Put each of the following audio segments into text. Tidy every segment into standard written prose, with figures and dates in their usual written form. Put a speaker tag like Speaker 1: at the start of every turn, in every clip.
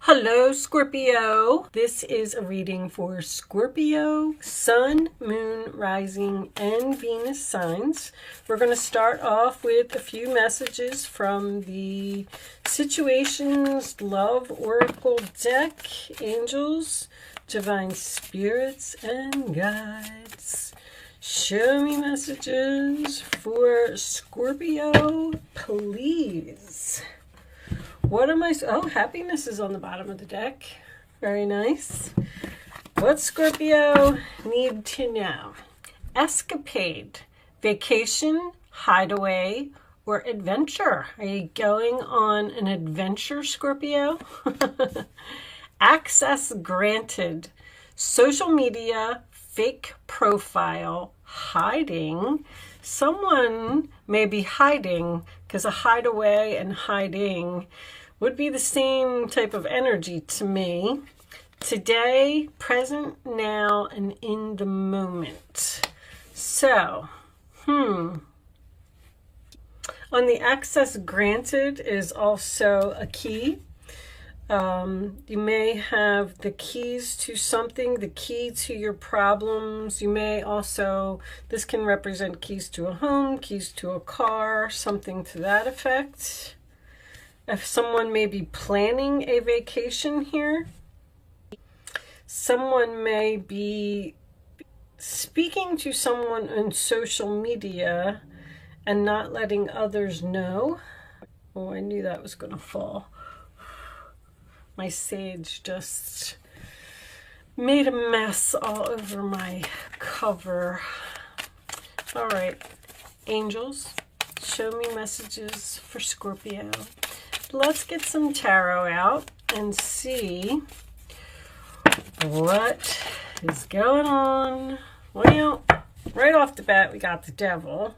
Speaker 1: Hello, Scorpio. This is a reading for Scorpio, Sun, Moon, Rising, and Venus signs. We're going to start off with a few messages from the Situations Love Oracle deck, angels, divine spirits, and guides. Show me messages for Scorpio, please. What am I... Oh, happiness is on the bottom of the deck. Very nice. What Scorpio need to know? Escapade, vacation, hideaway, or adventure. Are you going on an adventure, Scorpio? Access granted. Social media, fake profile, hiding. Someone may be hiding because a hideaway and hiding would be the same type of energy to me. Today, present, now, and in the moment. So, on the access granted is also a key. You may have the keys to something, the key to your problems. You may also, this can represent keys to a home, keys to a car, something to that effect. If someone may be planning a vacation here, someone may be speaking to someone on social media and not letting others know. Oh, I knew that was going to fall. My sage just made a mess all over my cover. All right, angels, show me messages for Scorpio. Let's get some tarot out and see what is going on. Well, right off the bat, we got the devil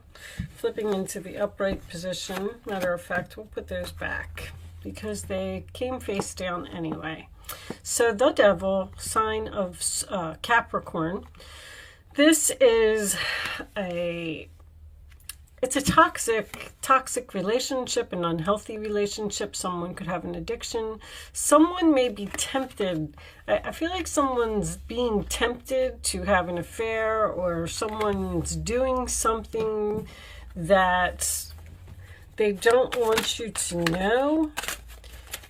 Speaker 1: flipping into the upright position. Matter of fact, we'll put those back because they came face down anyway. So the devil, sign of Capricorn. This is it's a toxic relationship, an unhealthy relationship. Someone could have an addiction. Someone may be tempted. I feel like someone's being tempted to have an affair, or someone's doing something that they don't want you to know.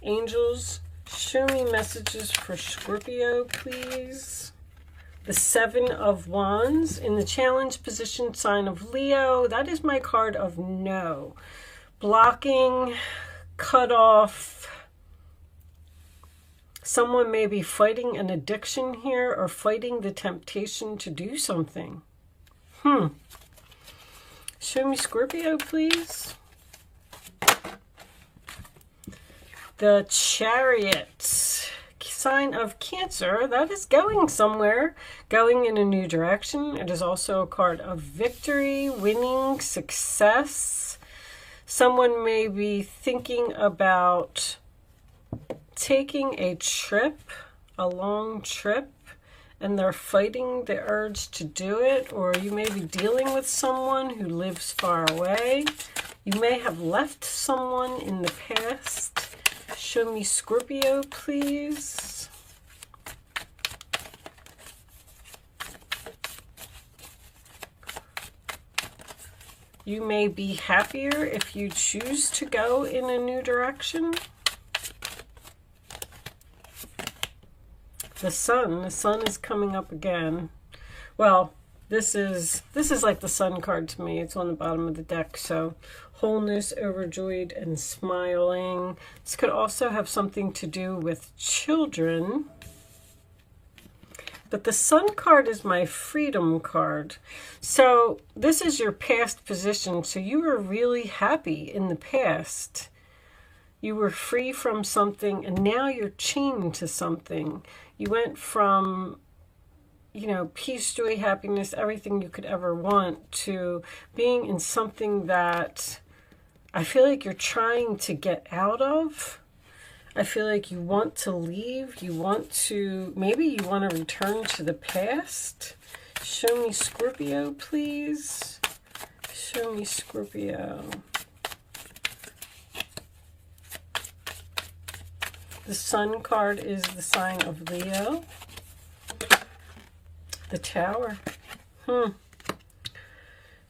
Speaker 1: Angels, show me messages for Scorpio, please. The Seven of Wands in the challenge position, sign of Leo. That is my card of no. Blocking, cut off. Someone may be fighting an addiction here or fighting the temptation to do something. Show me Scorpio, please. The Chariot, sign of Cancer. That is going somewhere, going in a new direction. It is also a card of victory, winning, success. Someone may be thinking about taking a trip, a long trip, and they're fighting the urge to do it, or you may be dealing with someone who lives far away. You may have left someone in the past. Show me Scorpio, please. You may be happier if you choose to go in a new direction. The sun is coming up again. Well, this is like the sun card to me. It's on the bottom of the deck. So wholeness, overjoyed, and smiling. This could also have something to do with children. But the sun card is my freedom card. So this is your past position. So you were really happy in the past. You were free from something, and now you're chained to something. You went from, peace, joy, happiness, everything you could ever want, to being in something that I feel like you're trying to get out of. I feel like you want to leave. Maybe you want to return to the past. Show me Scorpio, please. Show me Scorpio. The Sun card is the sign of Leo. The Tower.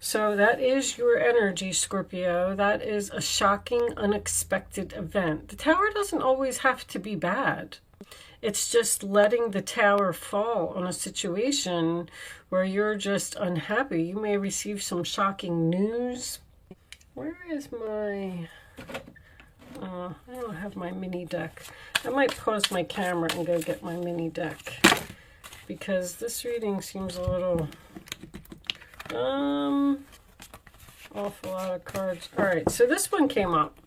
Speaker 1: So that is your energy, Scorpio. That is a shocking, unexpected event. The Tower doesn't always have to be bad. It's just letting the Tower fall on a situation where you're just unhappy. You may receive some shocking news. Where is my... I don't have my mini deck. I might pause my camera and go get my mini deck, because this reading seems a little... awful lot of cards. All right, so this one came up.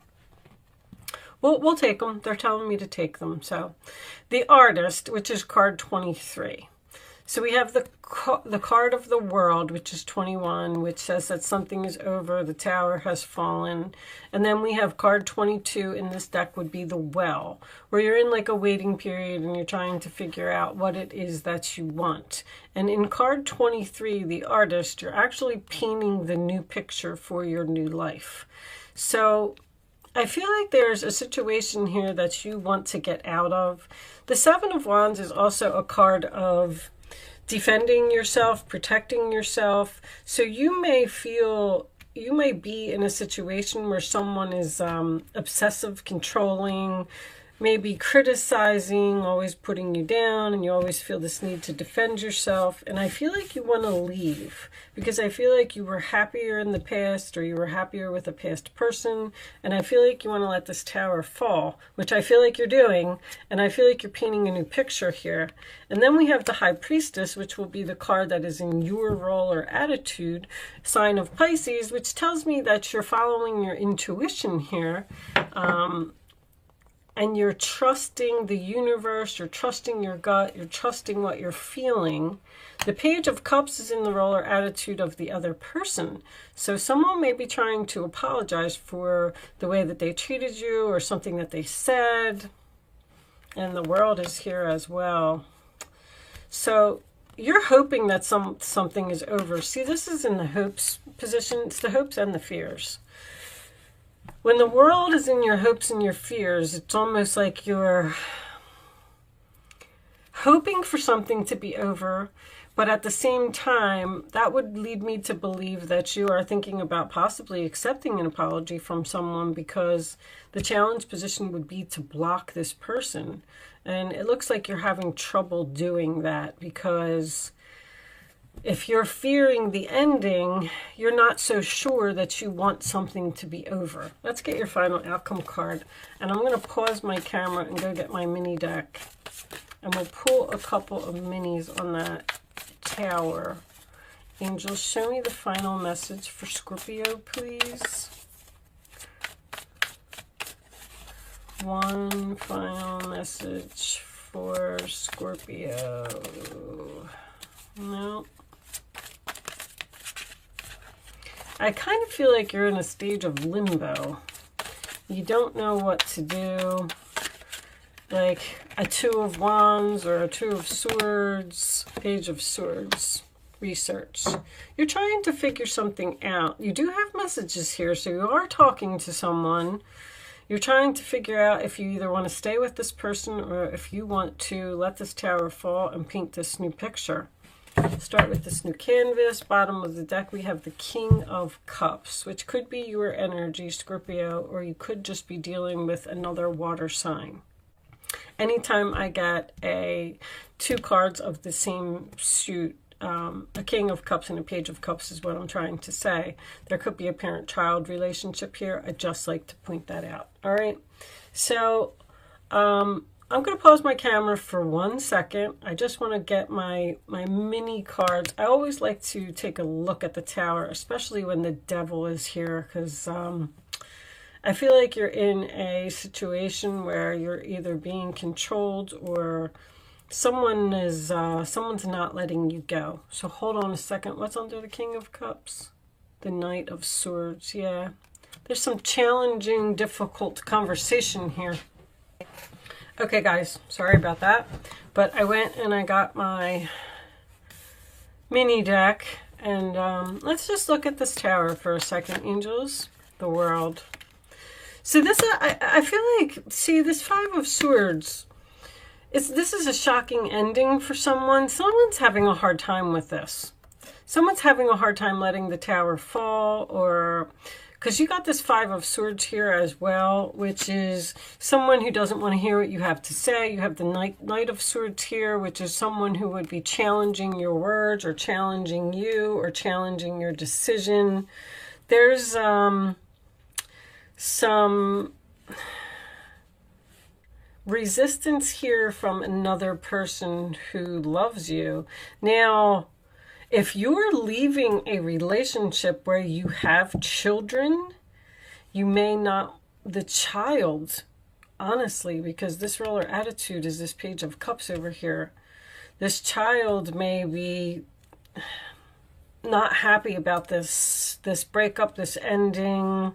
Speaker 1: We'll take them. They're telling me to take them. So the Artist, which is card 23. So we have the card of the World, which is 21, which says that something is over, the Tower has fallen. And then we have card 22 in this deck would be the Well, where you're in like a waiting period and you're trying to figure out what it is that you want. And in card 23, the Artist, you're actually painting the new picture for your new life. So I feel like there's a situation here that you want to get out of. The Seven of Wands is also a card of defending yourself, protecting yourself. So you may be in a situation where someone is obsessive, controlling, maybe criticizing, always putting you down, and you always feel this need to defend yourself. And I feel like you want to leave, because I feel like you were happier in the past, or you were happier with a past person, and I feel like you want to let this Tower fall, which I feel like you're doing, and I feel like you're painting a new picture here. And then we have the High Priestess, which will be the card that is in your role or attitude, sign of Pisces, which tells me that you're following your intuition here. And you're trusting the universe, you're trusting your gut, you're trusting what you're feeling. The Page of Cups is in the role or attitude of the other person. So someone may be trying to apologize for the way that they treated you or something that they said. And the World is here as well. So you're hoping that something is over. See, this is in the hopes position. It's the hopes and the fears. When the World is in your hopes and your fears, it's almost like you're hoping for something to be over, but at the same time, that would lead me to believe that you are thinking about possibly accepting an apology from someone, because the challenge position would be to block this person. And it looks like you're having trouble doing that, because if you're fearing the ending, you're not so sure that you want something to be over. Let's get your final outcome card. And I'm going to pause my camera and go get my mini deck. And we'll pull a couple of minis on that Tower. Angels, show me the final message for Scorpio, please. One final message for Scorpio. No. I kind of feel like you're in a stage of limbo. You don't know what to do. Like a Two of Wands or a Two of Swords, Page of Swords. Research. You're trying to figure something out. You do have messages here, so you are talking to someone. You're trying to figure out if you either want to stay with this person or if you want to let this Tower fall and paint this new picture. Start with this new canvas. Bottom of the deck, we have the King of Cups, which could be your energy, Scorpio, or you could just be dealing with another water sign. Anytime I get two cards of the same suit, a King of Cups and a Page of Cups is what I'm trying to say. There could be a parent-child relationship here. I'd just like to point that out. All right. So I'm going to pause my camera for 1 second. I just want to get my mini cards. I always like to take a look at the Tower, especially when the Devil is here, because I feel like you're in a situation where you're either being controlled or someone's not letting you go. So hold on a second. What's under the King of Cups? The Knight of Swords. Yeah. There's some challenging, difficult conversation here. Okay, guys. Sorry about that. But I went and I got my mini deck. And let's just look at this Tower for a second, angels. The World. So this, I feel like, see, this Five of Swords, this is a shocking ending for someone. Someone's having a hard time with this. Someone's having a hard time letting the tower fall, or because you got this Five of Swords here as well, which is someone who doesn't want to hear what you have to say. You have the Knight of Swords here, which is someone who would be challenging your words or challenging you or challenging your decision. There's some resistance here from another person who loves you. Now, if you're leaving a relationship where you have children, you may not, the child, honestly, because this roller attitude is this Page of Cups over here. This child may be not happy about this breakup, this ending.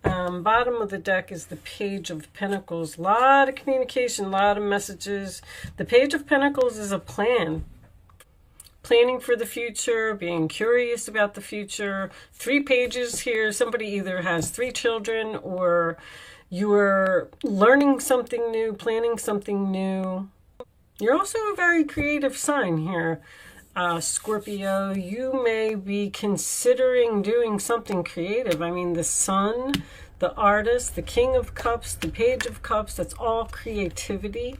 Speaker 1: Bottom of the deck is the Page of Pentacles. A lot of communication, a lot of messages. The Page of Pentacles is a plan. Planning for the future, being curious about the future. 3 pages here. Somebody either has 3 children, or you're learning something new, planning something new. You're also a very creative sign here. Scorpio, you may be considering doing something creative. I mean, the Sun, the artist, the King of Cups, the Page of Cups, that's all creativity.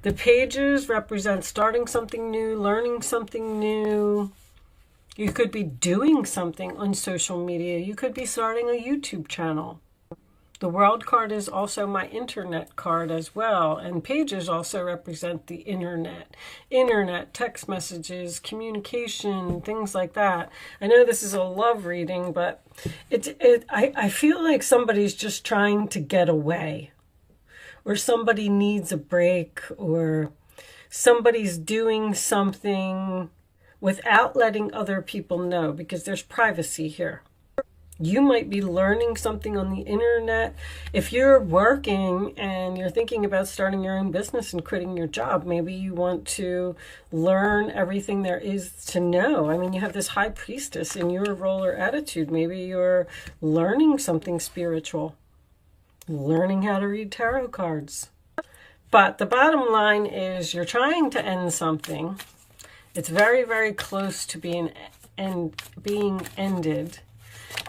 Speaker 1: The pages represent starting something new, learning something new. You could be doing something on social media. You could be starting a YouTube channel. The World card is also my internet card as well. And pages also represent the internet. Internet, text messages, communication, things like that. I know this is a love reading, but I feel like somebody's just trying to get away. Or somebody needs a break. Or somebody's doing something without letting other people know. Because there's privacy here. You might be learning something on the internet. If you're working and you're thinking about starting your own business and quitting your job, maybe you want to learn everything there is to know. I mean, you have this High Priestess in your roller attitude. Maybe you're learning something spiritual, learning how to read tarot cards. But the bottom line is you're trying to end something. It's very, very close to being ended.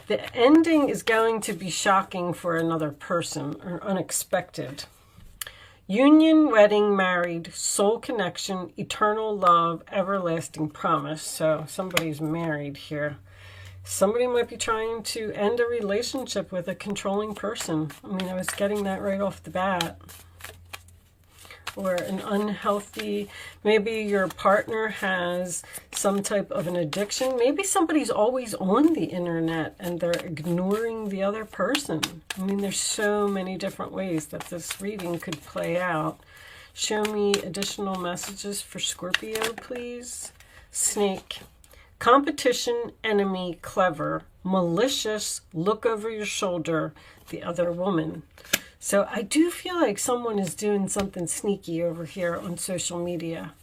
Speaker 1: The ending is going to be shocking for another person, or unexpected. Union, wedding, married, soul connection, eternal love, everlasting promise. So somebody's married here. Somebody might be trying to end a relationship with a controlling person. I mean, I was getting that right off the bat. Or an unhealthy, maybe your partner has some type of an addiction. Maybe somebody's always on the internet and they're ignoring the other person. I mean, there's so many different ways that this reading could play out. Show me additional messages for Scorpio, please. Snake. Competition, enemy, clever, malicious, look over your shoulder, the other woman. So I do feel like someone is doing something sneaky over here on social media.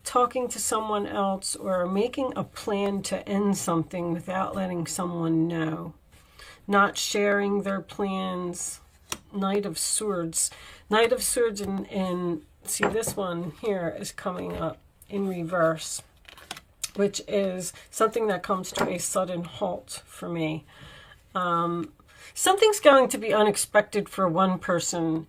Speaker 1: Talking to someone else or making a plan to end something without letting someone know. Not sharing their plans. Knight of Swords. Knight of Swords and see, this one here is coming up in reverse, which is something that comes to a sudden halt for me. Something's going to be unexpected for one person,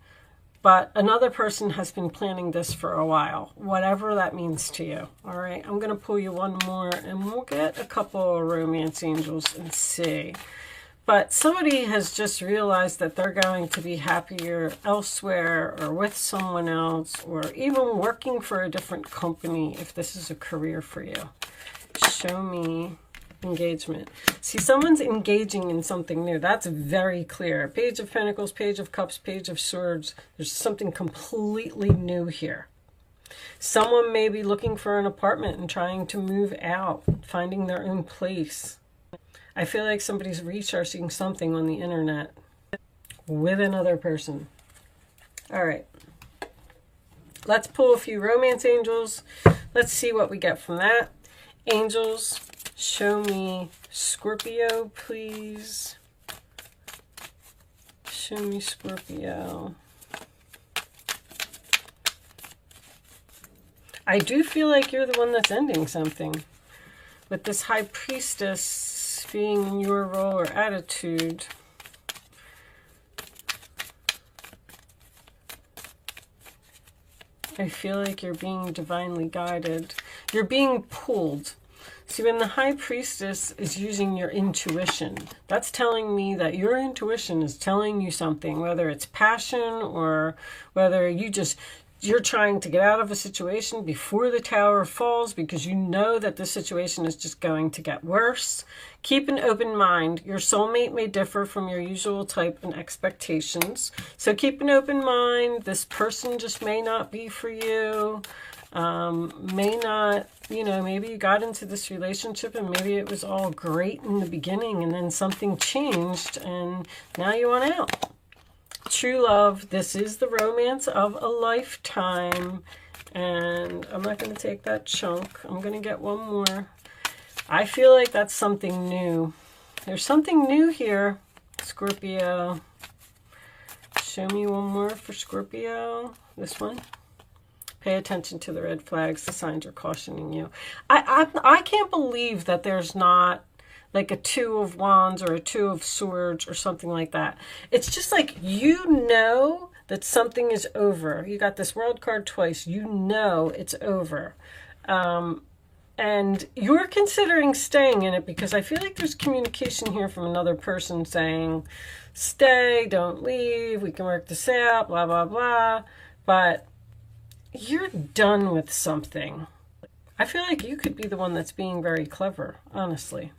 Speaker 1: but another person has been planning this for a while, whatever that means to you. All right, I'm going to pull you one more, and we'll get a couple of romance angels and see. But somebody has just realized that they're going to be happier elsewhere or with someone else, or even working for a different company if this is a career for you. Show me engagement. See, someone's engaging in something new. That's very clear. Page of Pentacles, Page of Cups, Page of Swords. There's something completely new here. Someone may be looking for an apartment and trying to move out, finding their own place. I feel like somebody's researching something on the internet with another person. All right. Let's pull a few romance angels. Let's see what we get from that. Angels, show me Scorpio, please. Show me Scorpio. I do feel like you're the one that's ending something. With this High Priestess being in your role or attitude. I feel like you're being divinely guided. You're being pulled. See, when the High Priestess is using your intuition, that's telling me that your intuition is telling you something, whether it's passion or whether you're trying to get out of a situation before the tower falls because you know that the situation is just going to get worse. Keep an open mind. Your soulmate may differ from your usual type and expectations. So keep an open mind. This person just may not be for you. May not, maybe you got into this relationship and maybe it was all great in the beginning and then something changed and now you want out. True love, this is the romance of a lifetime. And I'm not going to take that chunk. I'm going to get one more. I feel like that's something new. There's something new here, Scorpio. Show me one more for Scorpio. This one. Pay attention to the red flags. The signs are cautioning you. I can't believe that there's not like a Two of Wands or a Two of Swords or something like that. It's just like, that something is over. You got this World card twice. It's over. And you're considering staying in it because I feel like there's communication here from another person saying, stay, don't leave, we can work this out, blah, blah, blah. But you're done with something. I feel like you could be the one that's being very clever, honestly.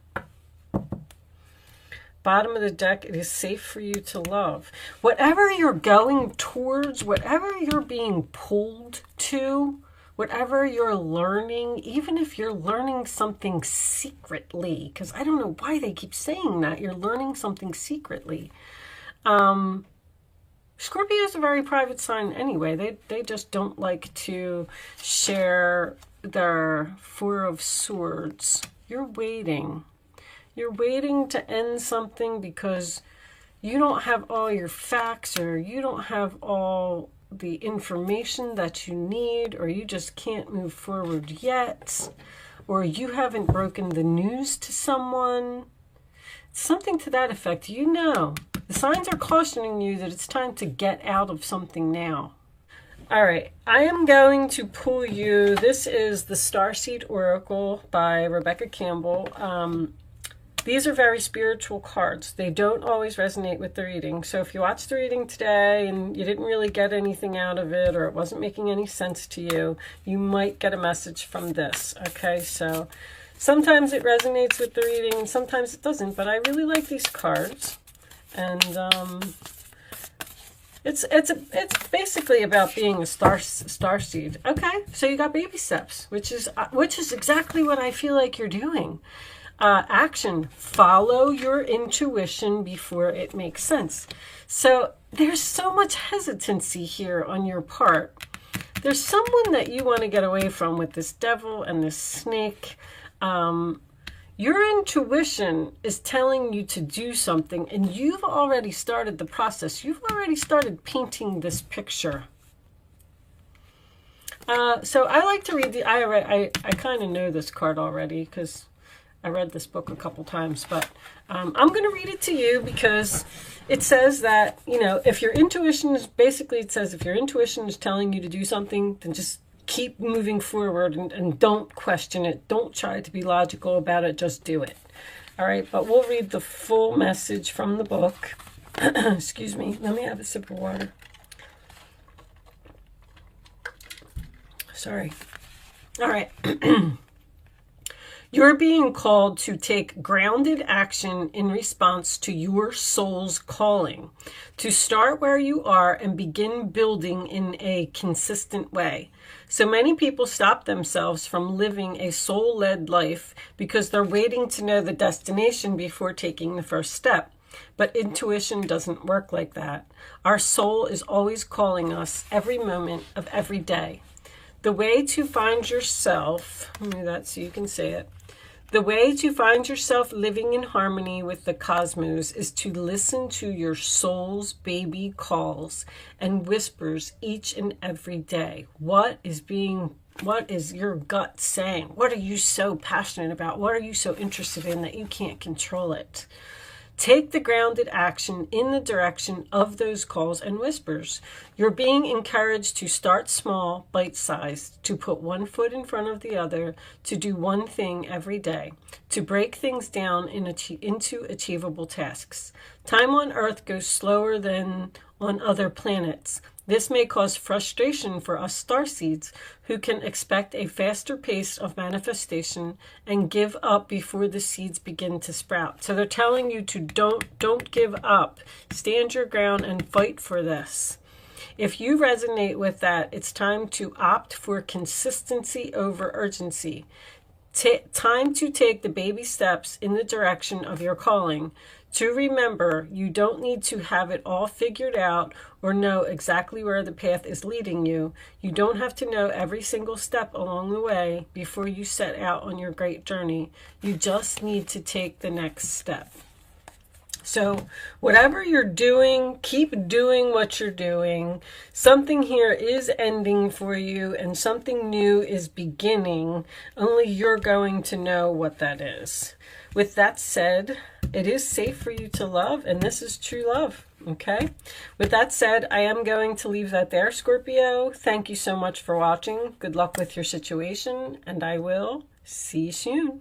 Speaker 1: Bottom of the deck, it is safe for you to love. Whatever you're going towards, whatever you're being pulled to, whatever you're learning, even if you're learning something secretly, because I don't know why they keep saying that, you're learning something secretly. Scorpio is a very private sign anyway. They just don't like to share their Four of Swords. You're waiting. You're waiting to end something because you don't have all your facts or you don't have all the information that you need, or you just can't move forward yet, or you haven't broken the news to someone. Something to that effect. The signs are cautioning you that it's time to get out of something now. All right, I am going to pull you. This is the Starseed Oracle by Rebecca Campbell. These are very spiritual cards. They don't always resonate with the reading. So if you watched the reading today and you didn't really get anything out of it, or it wasn't making any sense to you, you might get a message from this. Okay, so sometimes it resonates with the reading and sometimes it doesn't, but I really like these cards. And it's basically about being a starseed. Okay, so you got baby steps, which is exactly what I feel like you're doing. Action. Follow your intuition before it makes sense. So there's so much hesitancy here on your part. There's someone that you want to get away from with this devil and this snake. Your intuition is telling you to do something, and you've already started the process. You've already started painting this picture. So I like to read I kind of know this card already because I read this book a couple times, but I'm going to read it to you because it says that, if your intuition is, basically it says if your intuition is telling you to do something, then just keep moving forward and don't question it. Don't try to be logical about it. Just do it. All right, but we'll read the full message from the book. Excuse me. Let me have a sip of water. Sorry. All right. You're being called to take grounded action in response to your soul's calling, to start where you are and begin building in a consistent way. So many people stop themselves from living a soul-led life because they're waiting to know the destination before taking the first step. But intuition doesn't work like that. Our soul is always calling us every moment of every day. The way to find yourself, let me do that so you can say it. The way to find yourself living in harmony with the cosmos is to listen to your soul's baby calls and whispers each and every day. What is your gut saying? What are you so passionate about? What are you so interested in that you can't control it? Take the grounded action in the direction of those calls and whispers. You're being encouraged to start small, bite-sized, to put one foot in front of the other, to do one thing every day, to break things down into achievable tasks. Time on Earth goes slower than on other planets. This may cause frustration for us starseeds who can expect a faster pace of manifestation and give up before the seeds begin to sprout. So they're telling you to don't give up. Stand your ground and fight for this. If you resonate with that, it's time to opt for consistency over urgency. Time to take the baby steps in the direction of your calling. To remember, you don't need to have it all figured out or know exactly where the path is leading you. You don't have to know every single step along the way before you set out on your great journey. You just need to take the next step. So whatever you're doing, keep doing what you're doing. Something here is ending for you and something new is beginning. Only you're going to know what that is. With that said, it is safe for you to love, and this is true love, okay? With that said, I am going to leave that there, Scorpio. Thank you so much for watching. Good luck with your situation, and I will see you soon.